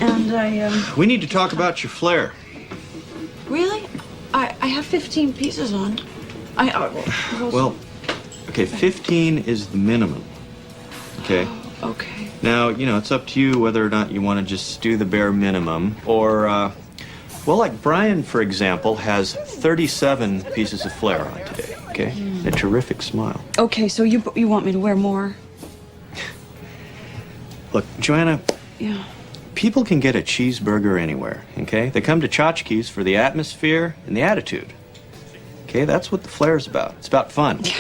And We need to talk about your flare. Really? I have 15 pieces on. Well, okay, 15 is the minimum. Okay? Okay. Now, it's up to you whether or not you want to just do the bare minimum or, well, like Brian, for example, has 37 pieces of flare on today, okay? A terrific smile. Okay, so you want me to wear more? Look, Joanna, Yeah. people can get a cheeseburger anywhere, okay? They come to Tchotchkes for the atmosphere and the attitude. Okay, that's what the flare's about. It's about fun. Yeah.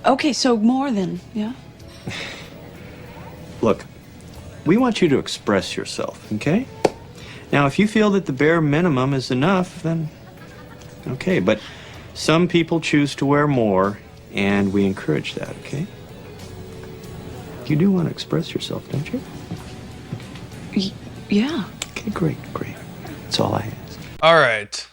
Okay, so more than, yeah? Look, we want you to express yourself, okay? Now, if you feel that the bare minimum is enough, then okay. But some people choose to wear more, and we encourage that, okay? You do want to express yourself, don't you? Yeah. Okay, great. That's all I ask. All right.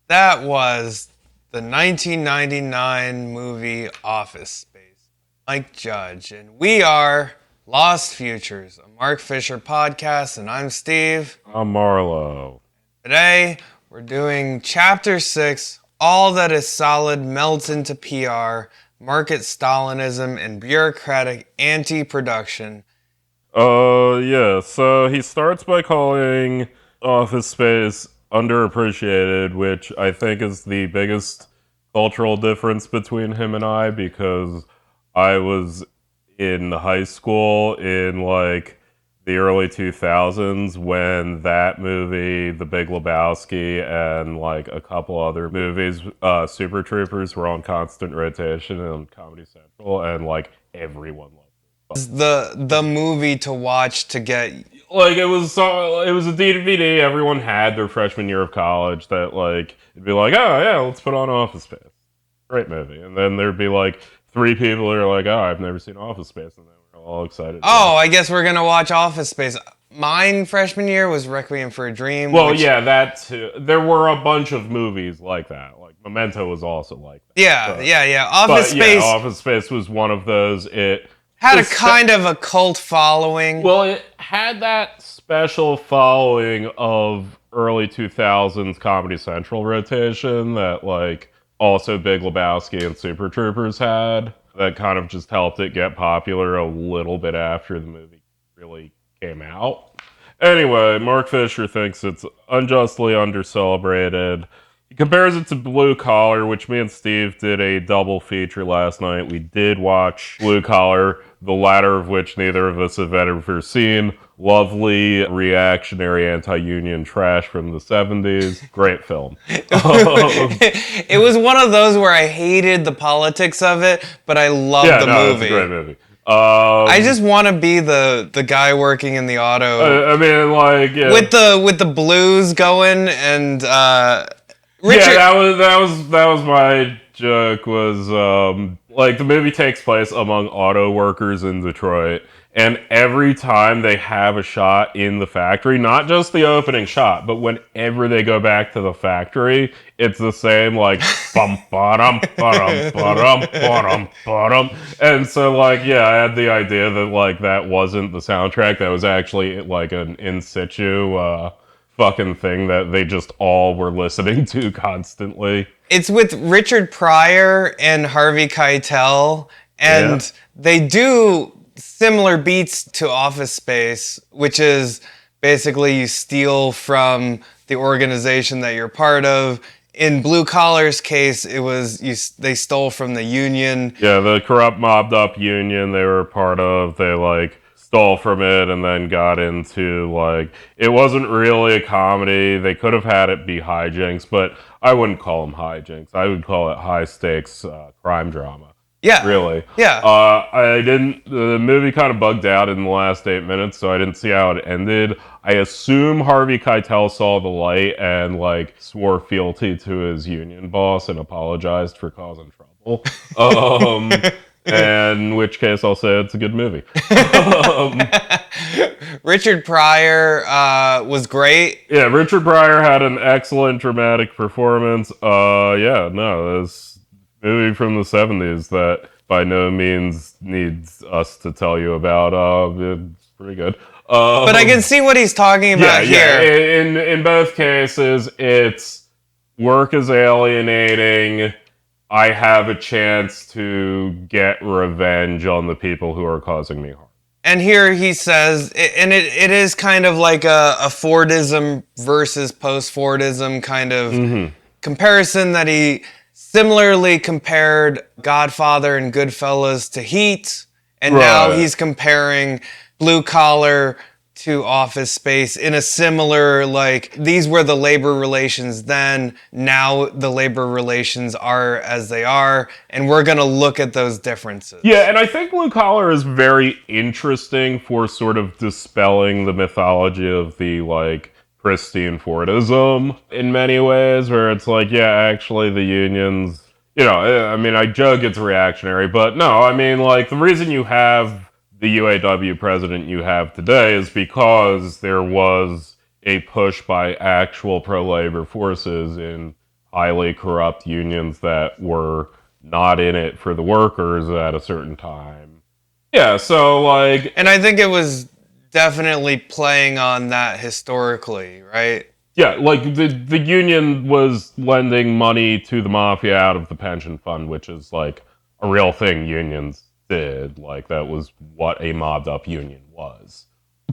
That was the 1999 movie Office Space, Mike Judge. And we are Lost Futures, a Mark Fisher podcast, and I'm Steve. I'm Marlowe. Today, we're doing Chapter 6, All That Is Solid Melts into PR, Market Stalinism and Bureaucratic Anti-Production. Yeah, so he starts by calling Office Space underappreciated, which I think is the biggest cultural difference between him and I, because I was in high school in like the early 2000s when that movie, The Big Lebowski, and like a couple other movies, Super Troopers, were on constant rotation on Comedy Central, and like everyone loved it. The movie to watch to get... Like it was a DVD everyone had their freshman year of college that like it'd be like, oh yeah, let's put on Office Space. Great movie. And then there'd be like three people who are like, oh, I've never seen Office Space, and then we're all excited. Oh, I guess we're gonna watch Office Space. Mine freshman year was Requiem for a Dream. Well, yeah, that too. There were a bunch of movies like that. Like Memento was also like that. Yeah. Office Space. Yeah, Office Space was one of those. It had a kind of a cult following. Well, it had that special following of early 2000s Comedy Central rotation that like also Big Lebowski and Super Troopers had. That kind of just helped it get popular a little bit after the movie really came out. Anyway, Mark Fisher thinks it's unjustly undercelebrated. He compares it to Blue Collar, which me and Steve did a double feature last night. We did watch Blue Collar, the latter of which neither of us have ever seen. Lovely, reactionary, anti-union trash from the 70s. Great film. It was one of those where I hated the politics of it, but I loved the movie. It's a great movie. I just want to be the guy working in the auto. I mean, like, yeah. With the blues going and Richard. Yeah, that was my joke. Was like the movie takes place among auto workers in Detroit, and every time they have a shot in the factory, not just the opening shot, but whenever they go back to the factory, it's the same like bum ba-dum ba-dum ba-dum ba-dum ba-dum. And so like yeah, I had the idea that like that wasn't the soundtrack, that was actually like an in situ fucking thing that they just all were listening to constantly. It's with Richard Pryor and Harvey Keitel, and they do similar beats to Office Space, which is basically you steal from the organization that you're part of. In Blue Collar's case, it was they stole from the union. Yeah, the corrupt, mobbed up union they were a part of. They like stole from it and then got into like it wasn't really a comedy. They could have had it be hijinks, but I wouldn't call them hijinks. I would call it high stakes crime drama. Yeah, really. Yeah. I didn't. The movie kind of bugged out in the last 8 minutes, so I didn't see how it ended. I assume Harvey Keitel saw the light and like swore fealty to his union boss and apologized for causing trouble. In which case I'll say it's a good movie. Richard Pryor was great. Yeah, Richard Pryor had an excellent dramatic performance. This movie from the 70s that by no means needs us to tell you about. It's pretty good. But I can see what he's talking about here. Yeah. In both cases, it's work is alienating. I have a chance to get revenge on the people who are causing me harm. And here he says, and it is kind of like a Fordism versus post-Fordism kind of comparison that he similarly compared Godfather and Goodfellas to Heat, and now he's comparing Blue Collar to Office Space in a similar, like, these were the labor relations then, now the labor relations are as they are, and we're going to look at those differences. Yeah, and I think Blue Collar is very interesting for sort of dispelling the mythology of the, like, pristine Fordism in many ways, where it's like, yeah, actually the unions, you know, I mean, I joke it's reactionary, but no, I mean, like, the reason you have the UAW president you have today is because there was a push by actual pro-labor forces in highly corrupt unions that were not in it for the workers at a certain time. Yeah, so, like... And I think it was definitely playing on that historically, right? Yeah, like, the union was lending money to the mafia out of the pension fund, which is, like, a real thing unions did. Like, that was what a mobbed up union was.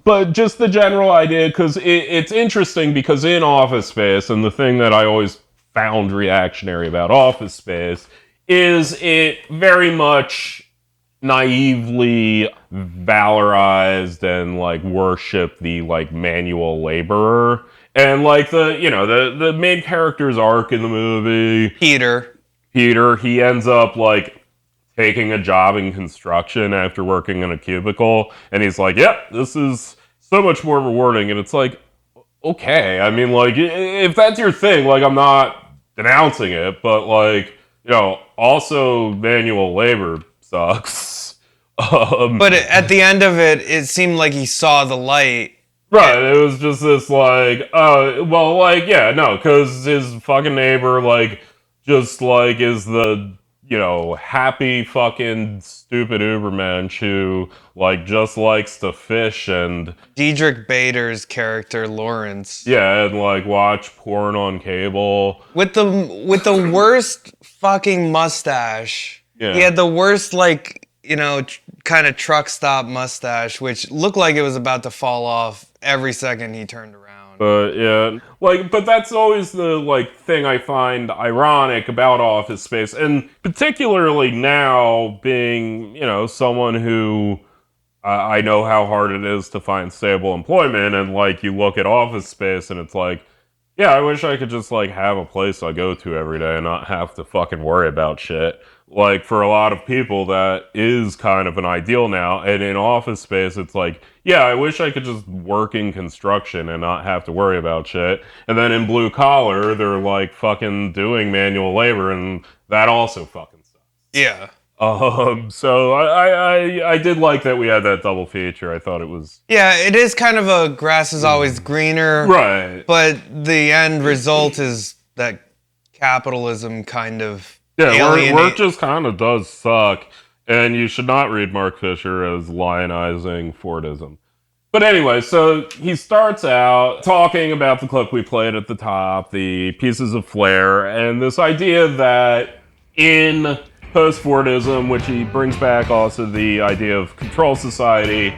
But just the general idea, because it's interesting, because in Office Space, and the thing that I always found reactionary about Office Space, is it very much naively valorized and, like, worshipped the, like, manual laborer. And, like, the main character's arc in the movie... Peter, he ends up, like, taking a job in construction after working in a cubicle, and he's like, yep, this is so much more rewarding, and it's like, okay, I mean, like, if that's your thing, like, I'm not denouncing it, but, like, you know, also manual labor sucks. But at the end of it, it seemed like he saw the light. Right, it was just this, like, well, like, yeah, no, because his fucking neighbor, like, just, like, is the... you know, happy fucking stupid Ubermensch who, like, just likes to fish and... Diedrich Bader's character, Lawrence. Yeah, and, like, watch porn on cable. With the worst fucking mustache. Yeah. He had the worst, like, you know, kind of truck stop mustache, which looked like it was about to fall off every second he turned around. But, yeah, like, but that's always the, like, thing I find ironic about Office Space, and particularly now being, you know, someone who I know how hard it is to find stable employment, and, like, you look at Office Space and it's like, yeah, I wish I could just, like, have a place I go to every day and not have to fucking worry about shit. Like, for a lot of people, that is kind of an ideal now, and in Office Space, it's like, yeah, I wish I could just work in construction and not have to worry about shit. And then in Blue Collar, they're, like, fucking doing manual labor, and that also fucking sucks. Yeah. So I did like that we had that double feature. I thought it was... Yeah, it is kind of a grass is always greener. Right. But the end result is that capitalism kind of... Yeah, work just kind of does suck, and you should not read Mark Fisher as lionizing Fordism. But anyway, so he starts out talking about the clip we played at the top, the pieces of flair, and this idea that in post-Fordism, which he brings back also the idea of control society,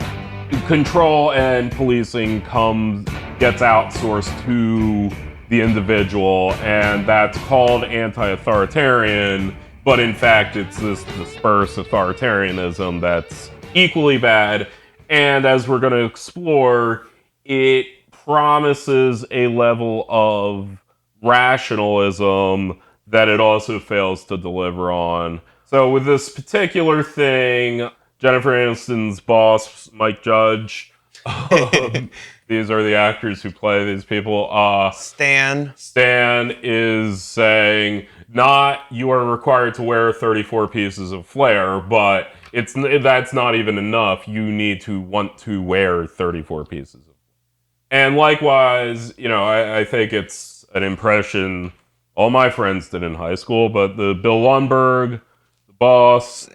control and policing gets outsourced to the individual, and that's called anti-authoritarian, but in fact it's this disperse authoritarianism that's equally bad, and as we're going to explore, it promises a level of rationalism that it also fails to deliver on. So with this particular thing, Jennifer Aniston's boss, Mike Judge, these are the actors who play these people. Stan is saying, not you are required to wear 34 pieces of flair, but that's not even enough. You need to want to wear 34 pieces of flair. And likewise, you know, I think it's an impression all my friends did in high school, but the Bill Lundberg, the boss.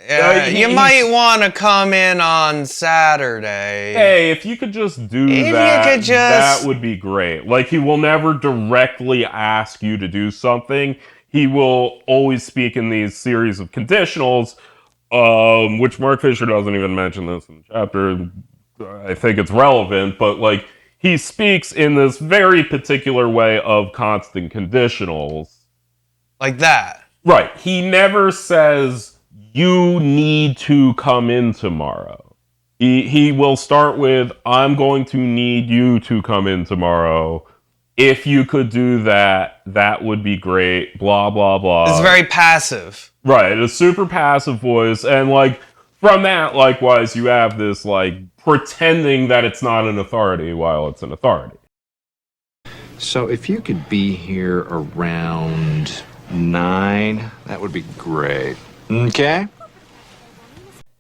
You might want to come in on Saturday. Hey, if you could just do that would be great. Like, he will never directly ask you to do something. He will always speak in these series of conditionals, which Mark Fisher doesn't even mention this in the chapter. I think it's relevant, but like, he speaks in this very particular way of constant conditionals. Like that. Right. He never says, you need to come in tomorrow. He will start with, I'm going to need you to come in tomorrow. If you could do that, that would be great. Blah, blah, blah. It's very passive. Right. A super passive voice. And like, from that, likewise, you have this like pretending that it's not an authority while it's an authority. So if you could be here around 9, that would be great. Okay?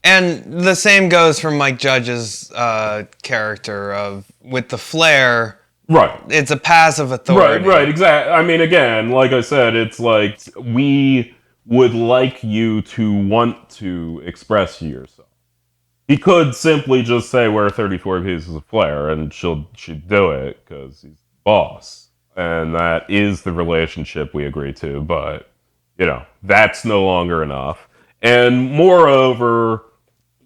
And the same goes for Mike Judge's character with the flare. Right. It's a passive authority. Right, exactly. I mean, again, like I said, it's like, we would like you to want to express yourself. He could simply just say, wear 34 pieces of flare, and she'd do it, because he's the boss. And that is the relationship we agree to, but, you know, that's no longer enough. And moreover,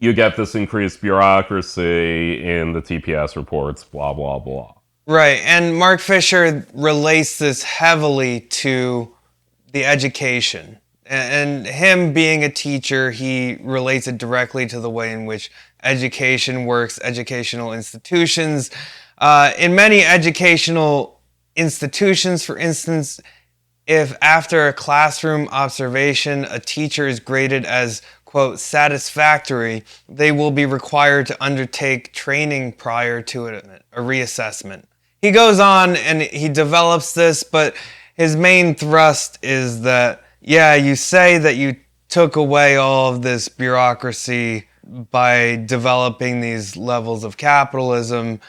you get this increased bureaucracy in the TPS reports, blah, blah, blah. Right, and Mark Fisher relates this heavily to the education. And him being a teacher, he relates it directly to the way in which education works, educational institutions. In many educational institutions, for instance, if after a classroom observation, a teacher is graded as, quote, satisfactory, they will be required to undertake training prior to a reassessment. He goes on and he develops this, but his main thrust is that, yeah, you say that you took away all of this bureaucracy by developing these levels of capitalism,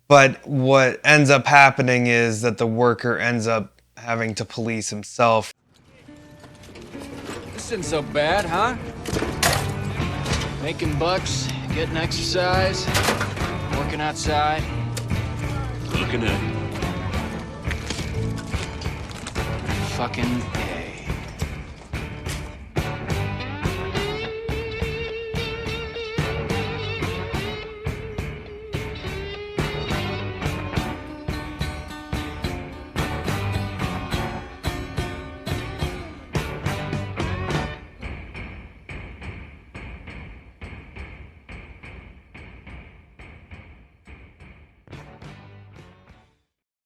but what ends up happening is that the worker ends up having to police himself. This isn't so bad, huh? Making bucks, getting exercise, working outside. Looking at fucking